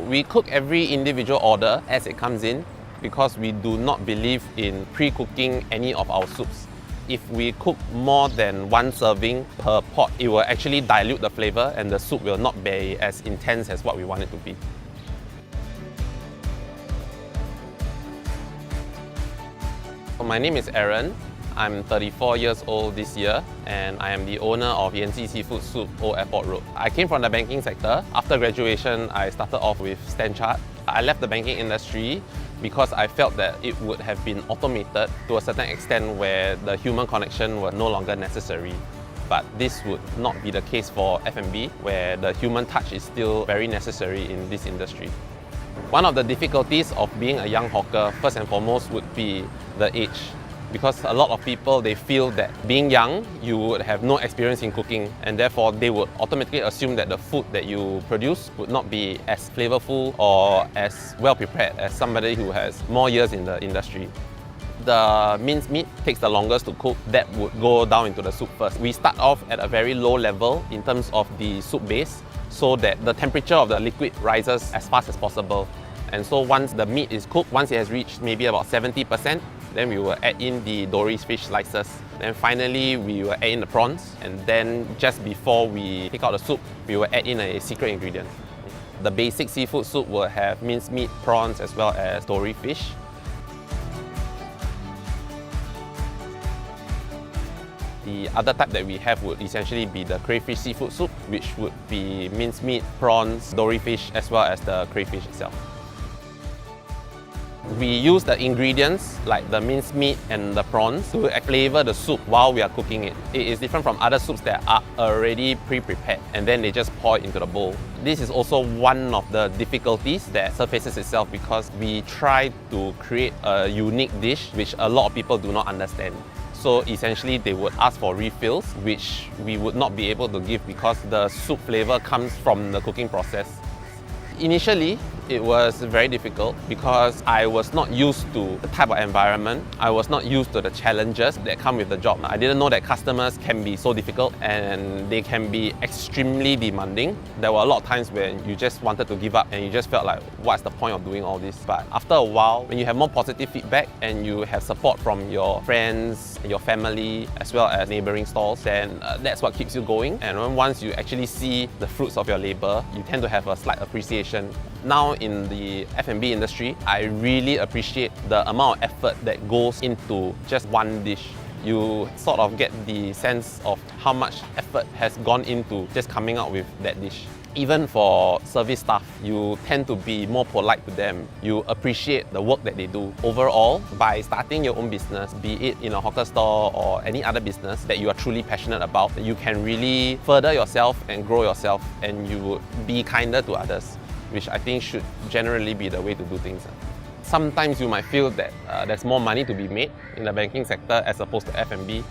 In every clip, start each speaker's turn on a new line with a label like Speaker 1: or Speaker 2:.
Speaker 1: We cook every individual order as it comes in because we do not believe in pre-cooking any of our soups. If we cook more than one serving per pot, it will actually dilute the flavor and the soup will not be as intense as what we want it to be. My name is Aaron. I'm 34 years old this year and I am the owner of Yanji Seafood Soup, Old Airport Road. I came from the banking sector. After graduation, I started off with Stanchart. I left the banking industry because I felt that it would have been automated to a certain extent where the human connection was no longer necessary. But this would not be the case for F&B, where the human touch is still very necessary in this industry. One of the difficulties of being a young hawker, first and foremost, would be the age. Because a lot of people, they feel that being young, you would have no experience in cooking and therefore they would automatically assume that the food that you produce would not be as flavorful or as well prepared as somebody who has more years in the industry. The minced meat takes the longest to cook. That would go down into the soup first. We start off at a very low level in terms of the soup base so that the temperature of the liquid rises as fast as possible. And so once the meat is cooked, once it has reached maybe about 70%, then we will add in the Dory's fish slices. Then finally, we will add in the prawns. And then just before we take out the soup, we will add in a secret ingredient. The basic seafood soup will have minced meat, prawns, as well as Dory fish. The other type that we have would essentially be the crayfish seafood soup, which would be minced meat, prawns, Dory fish, as well as the crayfish itself. We use the ingredients like the minced meat and the prawns to flavor the soup while we are cooking it. It is different from other soups that are already pre-prepared and then they just pour it into the bowl. This is also one of the difficulties that surfaces itself because we try to create a unique dish which a lot of people do not understand. So essentially they would ask for refills, which we would not be able to give because the soup flavor comes from the cooking process. Initially, it was very difficult because I was not used to the type of environment. I was not used to the challenges that come with the job. I didn't know that customers can be so difficult and they can be extremely demanding. There were a lot of times when you just wanted to give up and you just felt like, what's the point of doing all this? But after a while, when you have more positive feedback and you have support from your friends, your family, as well as neighboring stalls, then that's what keeps you going. And once you actually see the fruits of your labor, you tend to have a slight appreciation. Now in the F&B industry, I really appreciate the amount of effort that goes into just one dish. You sort of get the sense of how much effort has gone into just coming out with that dish. Even for service staff, you tend to be more polite to them. You appreciate the work that they do. Overall, by starting your own business, be it in a hawker store or any other business that you are truly passionate about, you can really further yourself and grow yourself and you would be kinder to others, which I think should generally be the way to do things. Sometimes you might feel that there's more money to be made in the banking sector as opposed to F&B,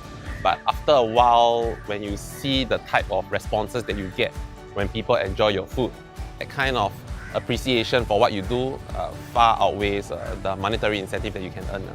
Speaker 1: but after a while, when you see the type of responses that you get when people enjoy your food, that kind of appreciation for what you do far outweighs the monetary incentive that you can earn.